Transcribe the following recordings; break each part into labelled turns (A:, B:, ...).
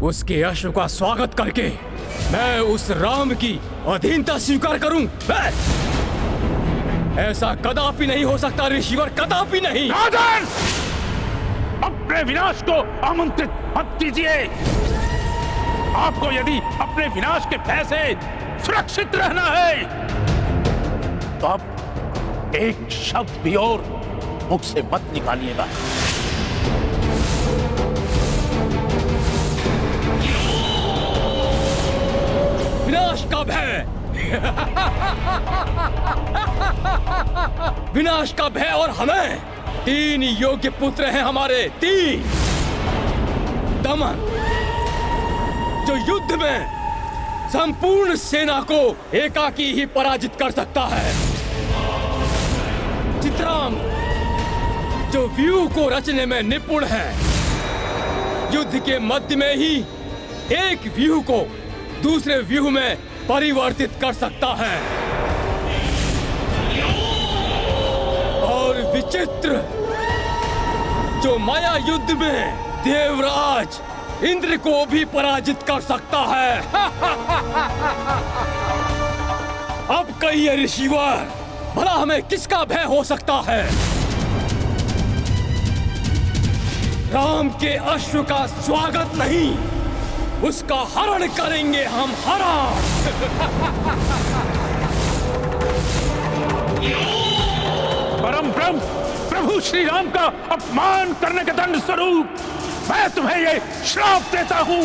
A: उसके अश्व का स्वागत करके मैं उस राम की अधीनता स्वीकार करूं? ऐसा कदापि नहीं हो सकता ऋषिवर, कदापि नहीं।
B: राजन, अपने विनाश को आमंत्रित मत कीजिए। आपको यदि अपने विनाश के भय से सुरक्षित रहना है तो आप एक शब्द भी और मुख से मत निकालिएगा।
A: विनाश का भय विनाश का भय, और हमें 3 योग्य पुत्र हैं हमारे, 3। दमन, जो युद्ध में संपूर्ण सेना को एकाकी ही पराजित कर सकता है। चित्रांग, जो व्यूह को रचने में निपुण है, युद्ध के मध्य में ही एक व्यूह को दूसरे व्यूह में परिवर्तित कर सकता है। और विचित्र, जो माया युद्ध में देवराज इंद्र को भी पराजित कर सकता है। अब कहिए ऋषिवर, भला हमें किसका भय हो सकता है? राम के अश्व का स्वागत नहीं, उसका हरण करेंगे हम, हरण।
B: परम ब्रह्म प्रभु श्री राम का अपमान करने के दंड स्वरूप मैं तुम्हें ये श्राप देता हूँ,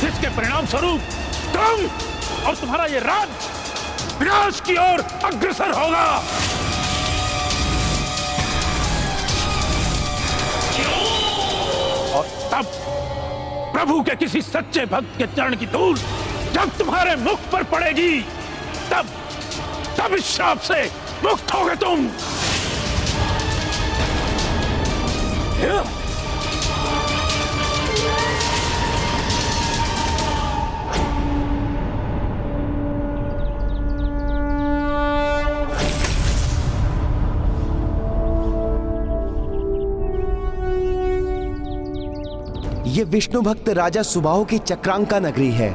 B: जिसके परिणाम स्वरूप तुम और तुम्हारा ये राज्य विनाश की ओर अग्रसर होगा। और तब प्रभु के किसी सच्चे भक्त के चरण की धूल जब तुम्हारे मुख पर पड़ेगी, तब इस श्राप से मुक्त होगे तुम।
C: ये विष्णु भक्त राजा सुबाहु की चक्रांका नगरी है।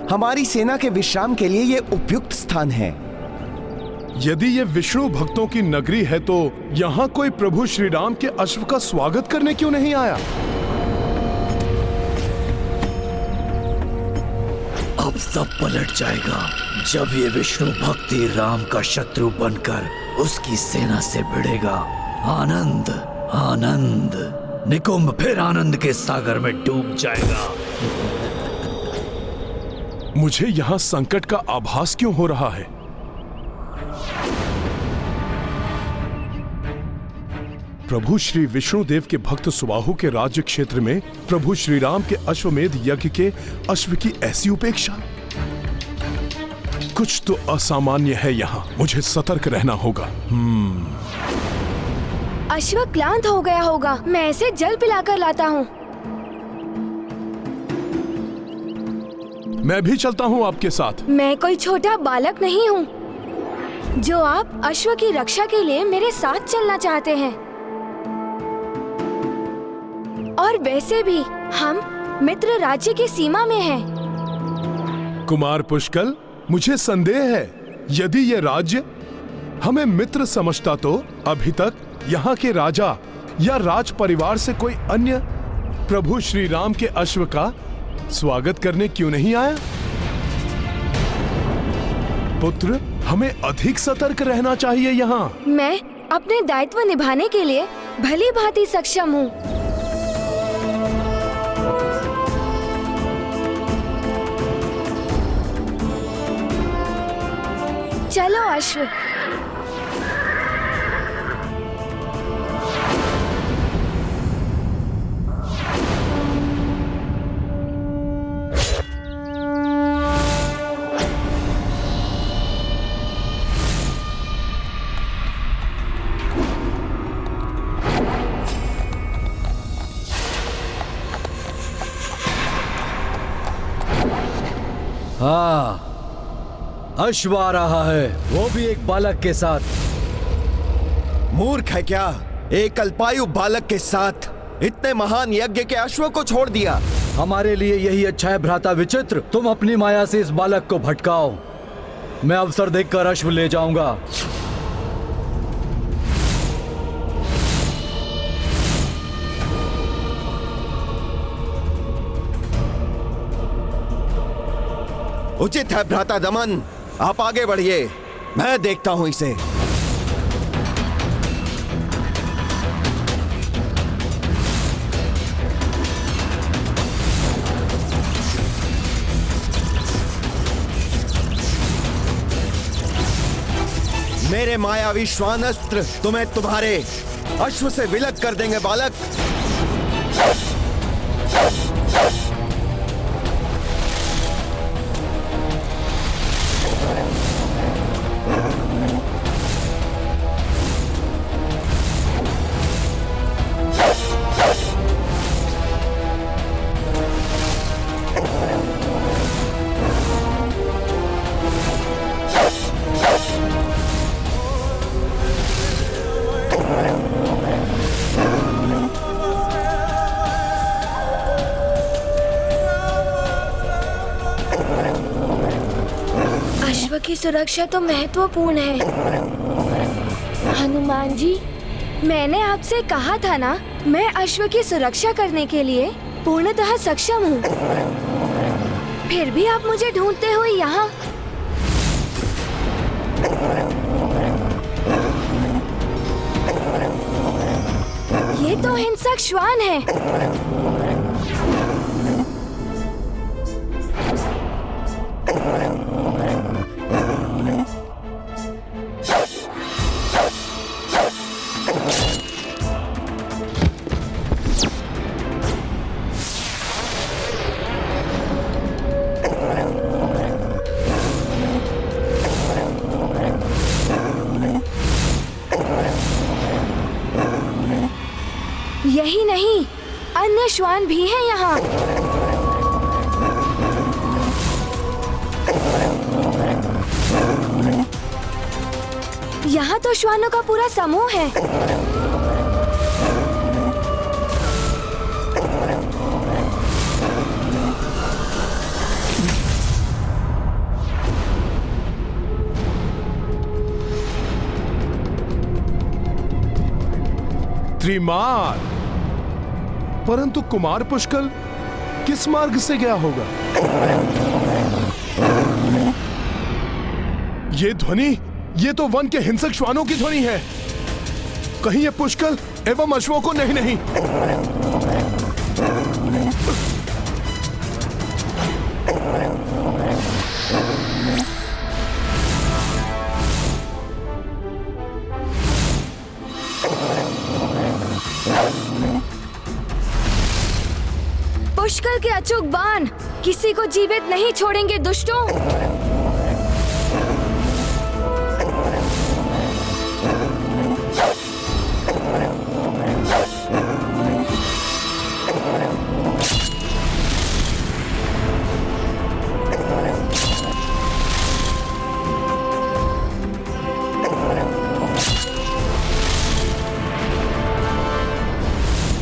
C: हमारी सेना के विश्राम के लिए ये उपयुक्त स्थान है।
D: यदि ये विष्णु भक्तों की नगरी है तो यहाँ कोई प्रभु श्री राम के अश्व का स्वागत करने क्यों नहीं आया?
E: अब सब पलट जाएगा जब ये विष्णु भक्ति राम का शत्रु बनकर उसकी सेना से भिड़ेगा। आनंद आनंद, निकुंभ फिर आनंद के सागर में डूब जाएगा।
D: मुझे यहाँ संकट का आभास क्यों हो रहा है? प्रभु श्री विष्णुदेव के भक्त सुबाहु के राज्य क्षेत्र में प्रभु श्री राम के अश्वमेध यज्ञ के अश्व की ऐसी उपेक्षा। कुछ तो असामान्य है यहाँ, मुझे सतर्क रहना होगा।
F: अश्व क्लांत हो गया होगा, मैं इसे जल पिलाकर लाता हूँ।
D: मैं भी चलता हूँ आपके साथ।
F: मैं कोई छोटा बालक नहीं हूँ जो आप अश्व की रक्षा के लिए मेरे साथ चलना चाहते हैं। और वैसे भी हम मित्र राज्य की सीमा में हैं।
D: कुमार पुष्कल, मुझे संदेह है यदि ये राज्य हमें मित्र समझता तो अभी तक यहाँ के राजा या राज परिवार से कोई अन्य प्रभु श्री राम के अश्व का स्वागत करने क्यों नहीं आया? पुत्र, हमें अधिक सतर्क रहना चाहिए यहाँ।
F: मैं अपने दायित्व निभाने के लिए भली भांति सक्षम हूँ। चलो अश्व।
E: हाँ, अश्व आ रहा है, वो भी एक बालक के साथ।
C: मूर्ख है क्या? एक अल्पायु बालक के साथ इतने महान यज्ञ के अश्व को छोड़ दिया।
E: हमारे लिए यही अच्छा है भ्राता विचित्र। तुम अपनी माया से इस बालक को भटकाओ, मैं अवसर देखकर अश्व ले जाऊंगा।
C: उचित है भ्राता दमन, आप आगे बढ़िए, मैं देखता हूं इसे। मेरे मायावी श्वान अस्त्र तुम्हें तुम्हारे अश्व से विलग कर देंगे बालक।
F: अश्व की सुरक्षा तो महत्वपूर्ण है। हनुमान जी, मैंने आपसे कहा था ना, मैं अश्व की सुरक्षा करने के लिए पूर्णतः सक्षम हूँ। फिर भी आप मुझे ढूंढते हुए यहाँ। ये तो हिंसक श्वान है। यही नहीं, अन्य श्वान भी हैं यहाँ। यहाँ तो श्वानों का पूरा समूह है।
D: त्रिमार, परंतु कुमार पुष्कल किस मार्ग से गया होगा? ये ध्वनि, ये तो वन के हिंसक श्वानों की ध्वनि है। कहीं ये पुष्कल एवं अश्वों को नहीं।
F: पुष्कर के अचूक बाण किसी को जीवित नहीं छोड़ेंगे दुष्टों।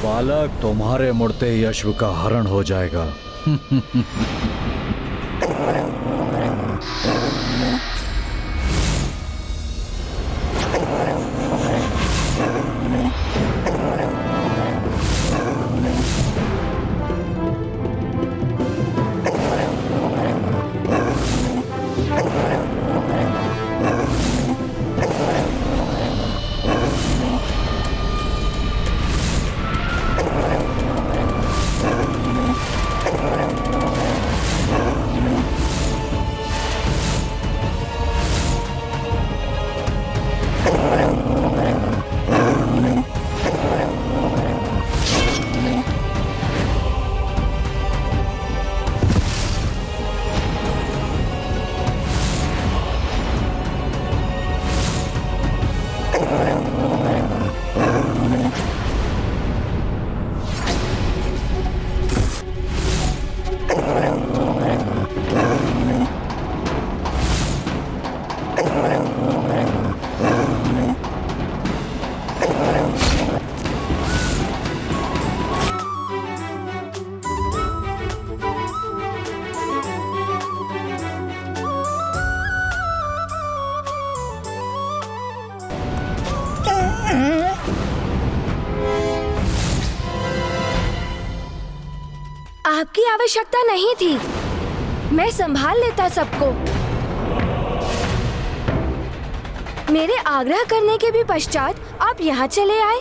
E: बालक, तुम्हारे मुड़ते ही अश्व का हरण हो जाएगा।
F: आपकी आवश्यकता नहीं थी, मैं संभाल लेता सबको। मेरे आग्रह करने के भी पश्चात आप यहाँ चले आए।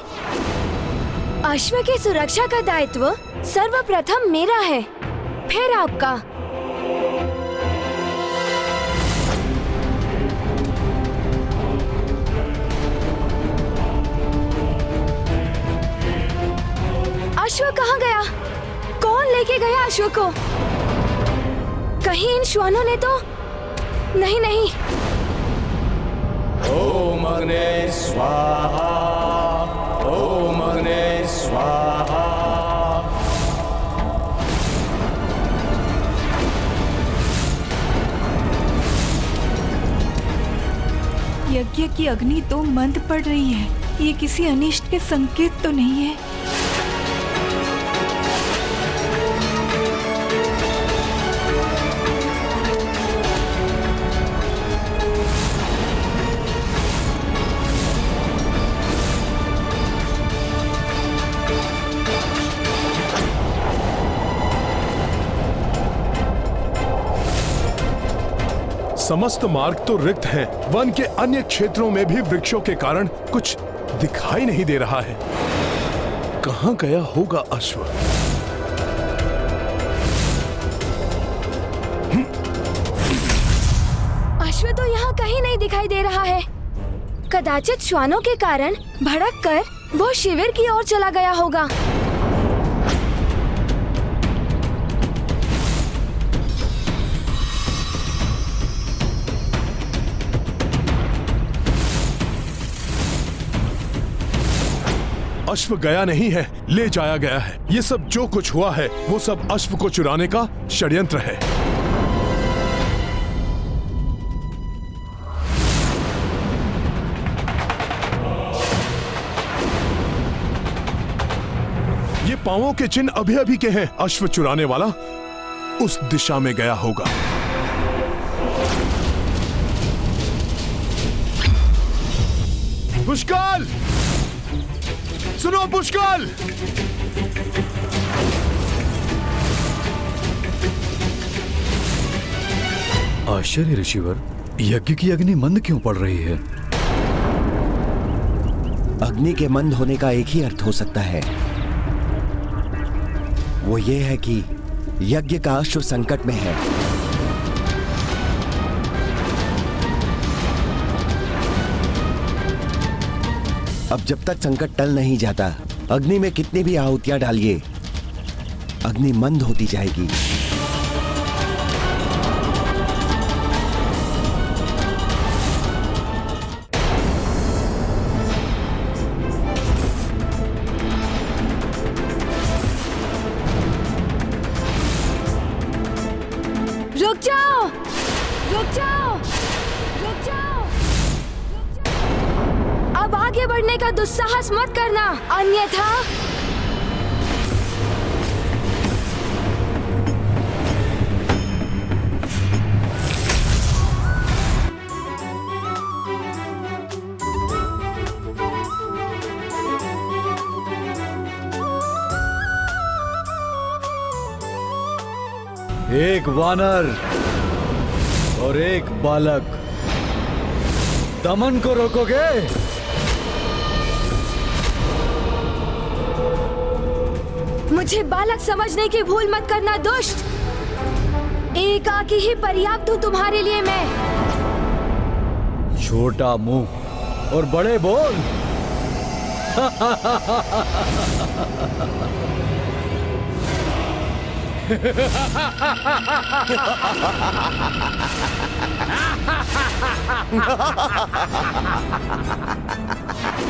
F: अश्व की सुरक्षा का दायित्व सर्वप्रथम मेरा है, फिर आपका। अश्व कहाँ गया? कौन लेके गया अश्व को? कहीं इन श्वानों ने तो नहीं।
A: ओम अग्ने स्वाहा, ओम अग्ने स्वाहा।
G: यज्ञ की अग्नि तो मंद पड़ रही है। ये किसी अनिष्ट के संकेत तो नहीं है?
D: समस्त मार्ग तो रिक्त हैं। वन के अन्य क्षेत्रों में भी वृक्षों के कारण कुछ दिखाई नहीं दे रहा है। कहां गया होगा अश्व?
F: अश्व तो यहाँ कहीं नहीं दिखाई दे रहा है। कदाचित श्वानों के कारण भड़क कर वो शिविर की ओर चला गया होगा।
D: अश्व गया नहीं है, ले जाया गया है। ये सब जो कुछ हुआ है वो सब अश्व को चुराने का षड्यंत्र है। ये पांवों के चिन्ह अभी अभी के हैं। अश्व चुराने वाला उस दिशा में गया होगा। पुष्कल, सुनो पुष्कल!
E: आश्चर्य ऋषिवर, यज्ञ की अग्नि मंद क्यों पड़ रही है?
C: अग्नि के मंद होने का एक ही अर्थ हो सकता है, वो ये है कि यज्ञ का अश्व संकट में है। अब जब तक संकट टल नहीं जाता, अग्नि में कितनी भी आहुतियां डालिए, अग्नि मंद होती जाएगी।
F: रुक जाओ, रुक जाओ, रुक जाओ। अब आगे बढ़ने का दुस्साहस मत करना, अन्यथा
E: एक वानर और एक बालक, दमन को रोकोगे?
F: मुझे बालक समझने की भूल मत करना दुष्ट। एकाकी ही पर्याप्त हूँ तुम्हारे लिए मैं।
E: छोटा मुंह और बड़े बोल।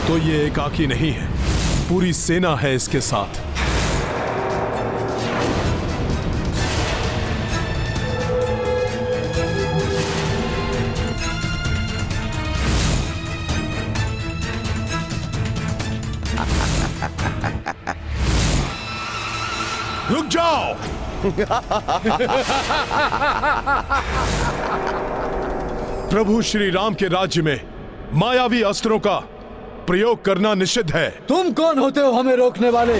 D: तो ये एकाकी नहीं है, पूरी सेना है इसके साथ। रुक जाओ! प्रभु श्री राम के राज्य में मायावी अस्त्रों का प्रयोग करना निषिद्ध है।
E: तुम कौन होते हो हमें रोकने वाले?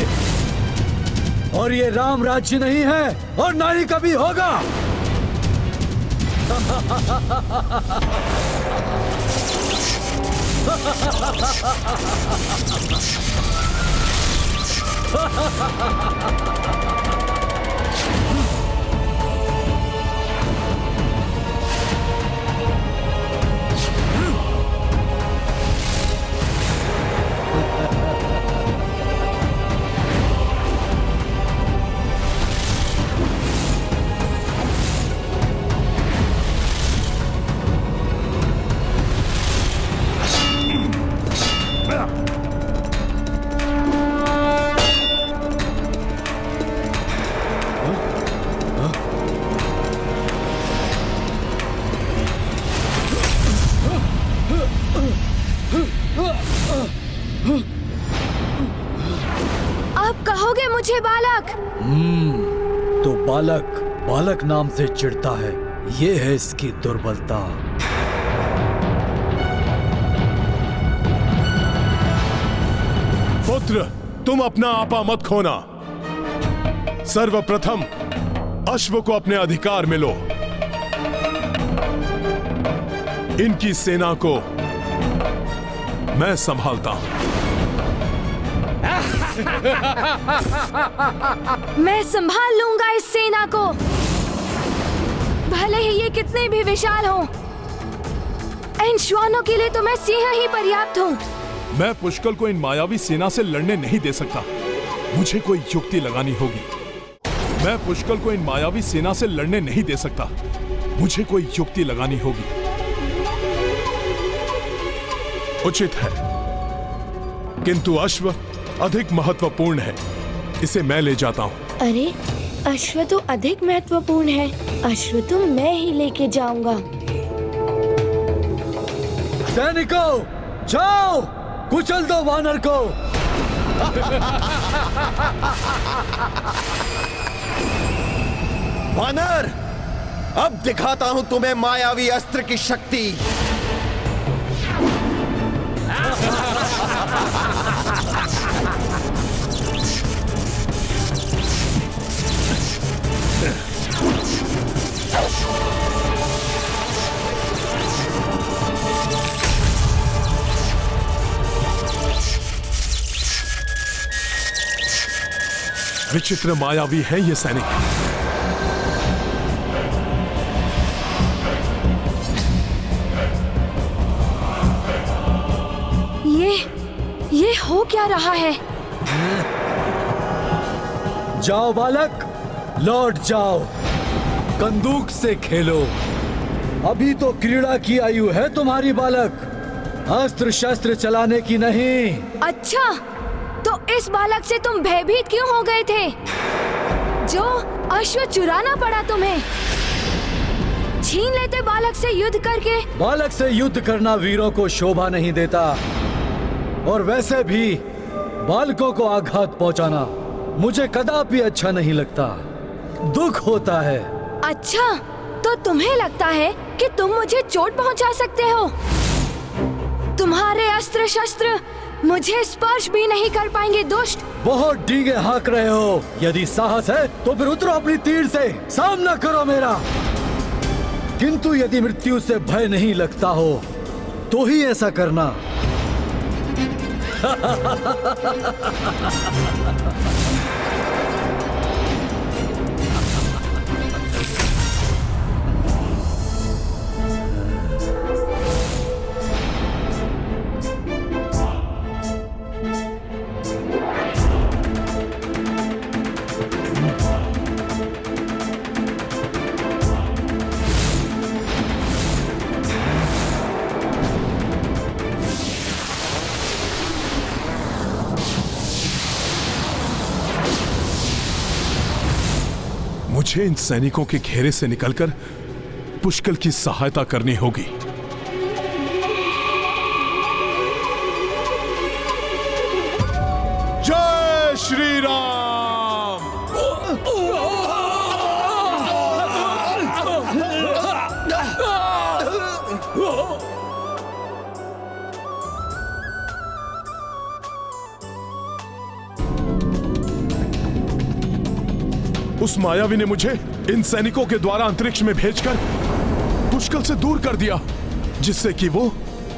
E: और ये राम राज्य नहीं है और ना ही कभी होगा।
F: आप कहोगे मुझे बालक?
E: तो बालक बालक नाम से चिढ़ता है, ये है इसकी दुर्बलता।
D: पुत्र, तुम अपना आपा मत खोना। सर्वप्रथम अश्व को अपने अधिकार में लो। इनकी सेना को मैं संभालता हूं।
F: मैं संभाल लूंगा इस सेना को, भले ही ये कितने भी विशाल हो। इन श्वानों के लिए तो मैं सिंह ही पर्याप्त हूँ।
D: मैं पुष्कल को इन मायावी सेना से लड़ने नहीं दे सकता। मुझे कोई युक्ति लगानी होगी। मैं पुष्कल को इन मायावी सेना से लड़ने नहीं दे सकता। मुझे कोई युक्ति लगानी होगी। उचित है, किंतु अश्व अधिक महत्वपूर्ण है। इसे मैं ले जाता हूँ।
F: अरे, अश्व तो अधिक महत्वपूर्ण है। अश्व तो मैं ही लेके जाऊंगा।
E: सैनिकों, जाओ, कुचल दो वानर को।
C: वानर, अब दिखाता हूं तुम्हें मायावी अस्त्र की शक्ति।
D: विचित्र मायावी है ये सैनिक।
F: ये हो क्या रहा है?
E: जाओ बालक, लौट जाओ, बंदूक से खेलो। अभी तो क्रीड़ा की आयु है तुम्हारी बालक, अस्त्र शस्त्र चलाने की नहीं।
F: अच्छा, तो इस बालक से तुम भयभीत क्यों हो गए थे? जो अश्व चुराना पड़ा तुम्हें। छीन लेते बालक से युद्ध करके।
E: बालक से युद्ध करना वीरों को शोभा नहीं देता, और वैसे भी बालकों को आघात पहुंचाना मुझे कदापि अच्छा नहीं लगता। दुख होता है।
F: अच्छा, तो तुम्हें लगता है कि तुम मुझे चोट पहुंचा सकते हो? तुम्हारे अस्त्र शस्त्र मुझे स्पर्श भी नहीं कर पाएंगे दुष्ट।
E: बहुत डींगे हाँक रहे हो। यदि साहस है तो फिर उतरो अपनी तीर से, सामना करो मेरा। किंतु यदि मृत्यु से भय नहीं लगता हो तो ही ऐसा करना।
D: मुझे इन सैनिकों के घेरे से निकलकर पुष्कल की सहायता करनी होगी। जय श्री राम। उस मायावी ने मुझे इन सैनिकों के द्वारा अंतरिक्ष में भेजकर पुष्कल से दूर कर दिया, जिससे कि वो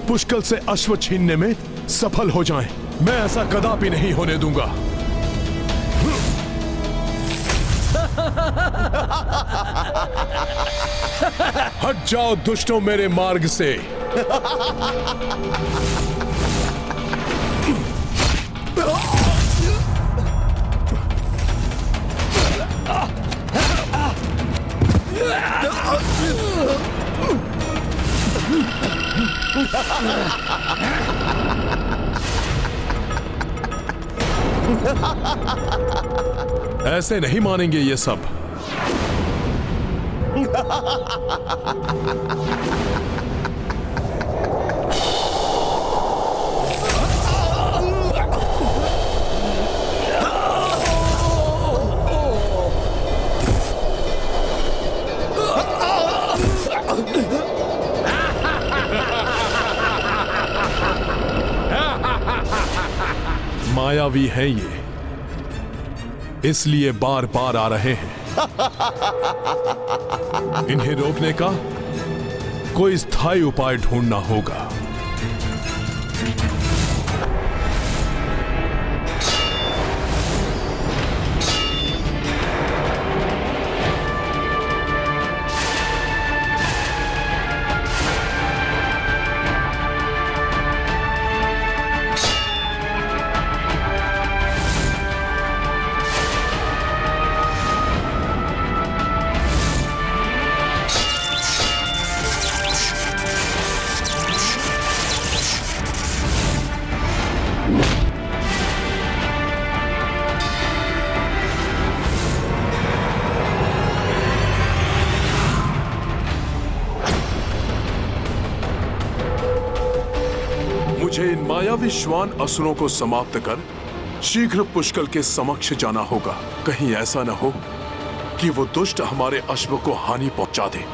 D: पुष्कल से अश्व छीनने में सफल हो जाएं। मैं ऐसा कदापि नहीं होने दूंगा। हट जाओ दुष्टों मेरे मार्ग से। ऐसे नहीं मानेंगे ये सब। मायावी हैं ये, इसलिए बार बार आ रहे हैं। इन्हें रोकने का कोई स्थायी उपाय ढूंढना होगा। मुझे इन मायावी श्वान असुरों को समाप्त कर शीघ्र पुष्कल के समक्ष जाना होगा। कहीं ऐसा न हो कि वो दुष्ट हमारे अश्व को हानि पहुंचा दे।